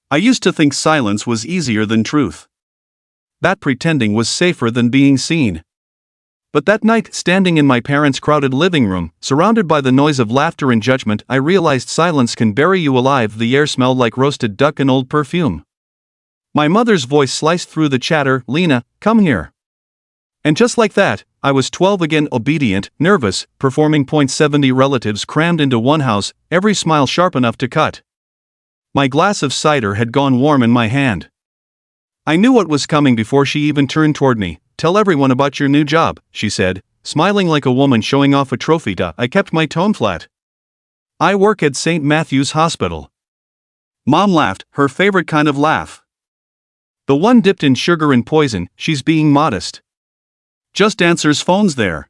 I used to think silence was easier than truth. That pretending was safer than being seen. But that night, standing in my parents' crowded living room, surrounded by the noise of laughter and judgment, I realized silence can bury you alive. The air smelled like roasted duck and old perfume. My mother's voice sliced through the chatter, "Lena, come here." And just like that, I was 12 again, obedient, nervous, performing. 70 relatives crammed into one house, every smile sharp enough to cut. My glass of cider had gone warm in my hand. I knew what was coming before she even turned toward me. "Tell everyone about your new job," she said, smiling like a woman showing off a trophy. I kept my tone flat. "I work at St. Matthew's Hospital." Mom laughed, her favorite kind of laugh. The one dipped in sugar and poison. She's being modest. Just answers phones there.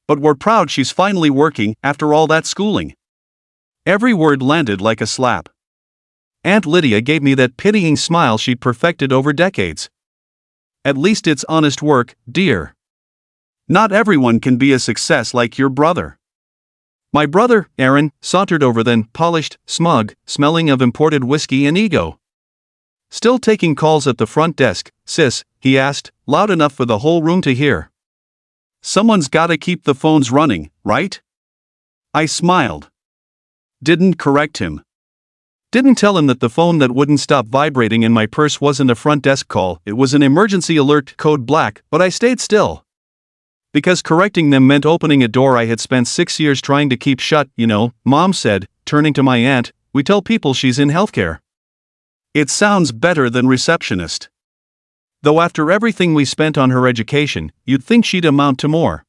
But we're proud she's finally working after all that schooling. Every word landed like a slap. Aunt Lydia gave me that pitying smile she'd perfected over decades. "At least it's honest work, dear. Not everyone can be a success like your brother." My brother, Aaron, sauntered over then, polished, smug, smelling of imported whiskey and ego. "Still taking calls at the front desk, sis?" he asked, loud enough for the whole room to hear. "Someone's gotta keep the phones running, right?" I smiled. Didn't correct him. Didn't tell him that the phone that wouldn't stop vibrating in my purse wasn't a front desk call, it was an emergency alert, code black, but I stayed still. Because correcting them meant opening a door I had spent 6 years trying to keep shut. Mom said, turning to my aunt, "We tell people she's in healthcare. It sounds better than receptionist. Though after everything we spent on her education, you'd think she'd amount to more."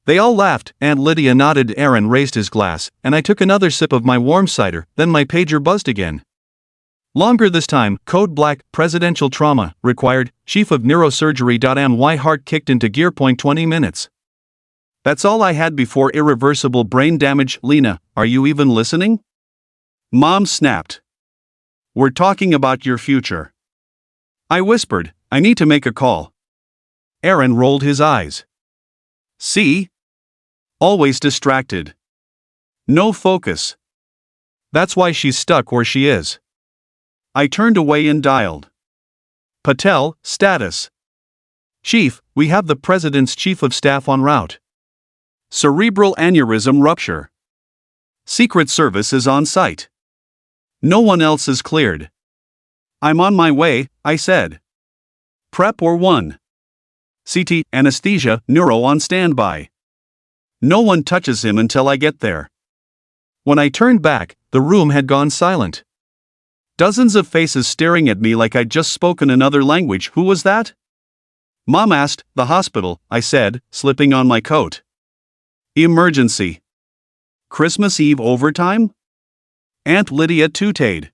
They all laughed. Aunt Lydia nodded. Aaron raised his glass, and I took another sip of my warm cider. Then my pager buzzed again. Longer this time, code black, presidential trauma, required, chief of neurosurgery. My heart kicked into gear. 20 minutes. That's all I had before irreversible brain damage. "Lena, are you even listening?" Mom snapped. "We're talking about your future." I whispered, "I need to make a call." Aaron rolled his eyes. "See? Always distracted. No focus. That's why she's stuck where she is." I turned away and dialed. "Patel, status." "Chief, we have the President's Chief of Staff en route. Cerebral aneurysm rupture. Secret Service is on site. No one else is cleared." "I'm on my way," I said. "Prep or 1. CT, anesthesia, neuro on standby. No one touches him until I get there." When I turned back, the room had gone silent. Dozens of faces staring at me like I'd just spoken another language. "Who was that?" Mom asked. "The hospital," I said, slipping on my coat. "Emergency. Christmas Eve overtime?" Aunt Lydia tooted.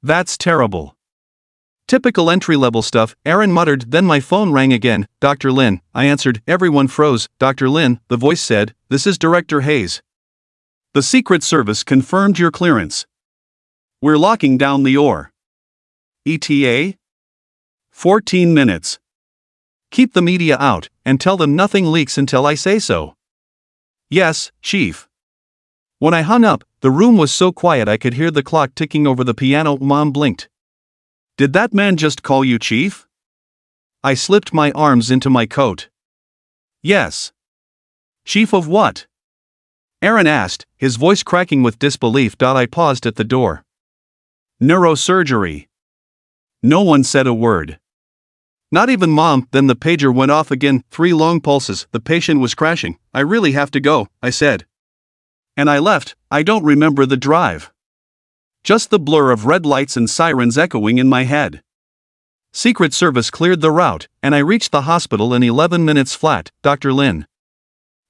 "That's terrible." "Typical entry-level stuff," Aaron muttered. Then my phone rang again. "Dr. Lin," I answered. Everyone froze. "Dr. Lin," the voice said, "this is Director Hayes. The Secret Service confirmed your clearance. We're locking down the OR. ETA? 14 minutes. Keep the media out, and tell them nothing leaks until I say so." "Yes, Chief." When I hung up, the room was so quiet I could hear the clock ticking over the piano. Mom blinked. "Did that man just call you Chief?" I slipped my arms into my coat. "Yes." "Chief of what?" Aaron asked, his voice cracking with disbelief. I paused at the door. "Neurosurgery." No one said a word. Not even Mom. Then the pager went off again, 3 long pulses. The patient was crashing. "I really have to go," I said. And I left. I don't remember the drive. Just the blur of red lights and sirens echoing in my head. Secret Service cleared the route, and I reached the hospital in 11 minutes flat. "Dr. Lin."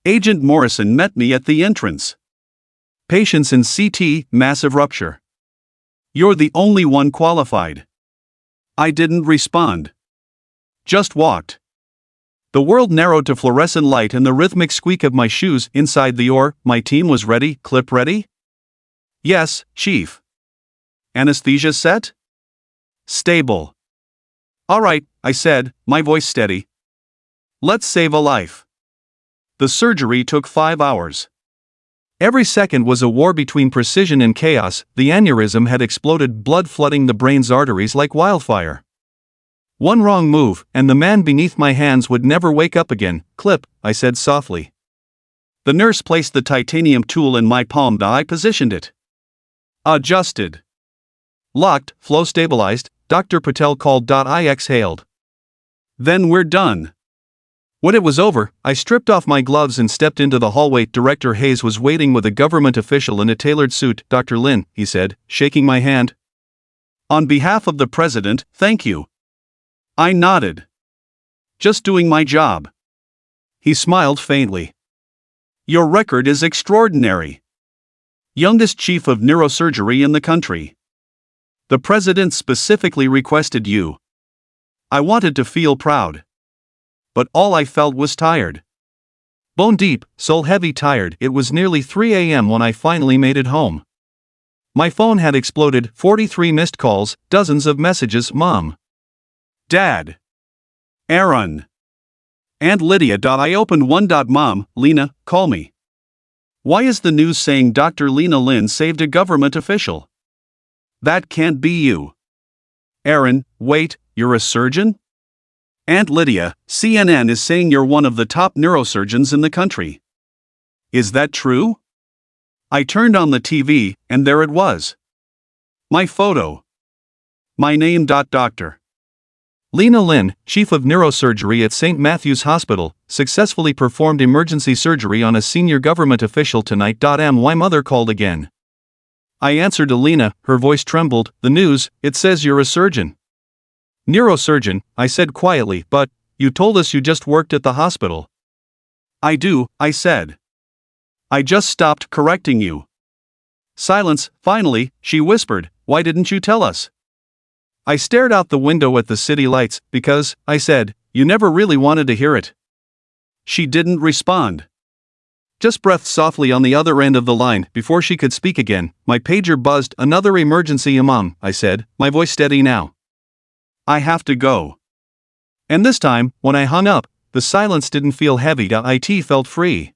Agent Morrison met me at the entrance. "Patients in CT, massive rupture. You're the only one qualified." I didn't respond. Just walked. The world narrowed to fluorescent light and the rhythmic squeak of my shoes inside the OR. My team was ready. "Clip ready?" "Yes, Chief." "Anesthesia set?" "Stable." "All right," I said, my voice steady. "Let's save a life." The surgery took 5 hours. Every second was a war between precision and chaos. The aneurysm had exploded, blood flooding the brain's arteries like wildfire. One wrong move, and the man beneath my hands would never wake up again. Clip, I said softly. The nurse placed the titanium tool in my palm. I positioned it. Adjusted. Locked, flow stabilized, Dr. Patel called. I exhaled. Then we're done. When it was over, I stripped off my gloves and stepped into the hallway. Director Hayes was waiting with a government official in a tailored suit. Dr. Lin, he said, shaking my hand. On behalf of the president, thank you. I nodded. Just doing my job. He smiled faintly. Your record is extraordinary. Youngest chief of neurosurgery in the country. The president specifically requested you. I wanted to feel proud. But all I felt was tired. Bone deep, soul heavy tired. It was nearly 3 a.m. when I finally made it home. My phone had exploded, 43 missed calls, dozens of messages. Mom. Dad. Aaron. Aunt Lydia. I opened one. Mom, Lena, call me. Why is the news saying Dr. Lena Lin saved a government official? That can't be you. Aaron, wait, you're a surgeon? Aunt Lydia, CNN is saying you're one of the top neurosurgeons in the country. Is that true? I turned on the TV, and there it was. My photo. My name. Doctor. Lena Lin, chief of neurosurgery at St. Matthew's Hospital, successfully performed emergency surgery on a senior government official tonight. My mother called again. I answered Lena, her voice trembled. The news, it says you're a surgeon. Neurosurgeon, I said quietly, but you told us you just worked at the hospital. I do, I said. I just stopped correcting you. Silence. Finally, she whispered, why didn't you tell us? I stared out the window at the city lights, because, I said, you never really wanted to hear it. She didn't respond. Just breathed softly on the other end of the line. Before she could speak again, my pager buzzed. Another emergency. Mom, I said, my voice steady now. I have to go. And this time, when I hung up, the silence didn't feel heavy. It felt free.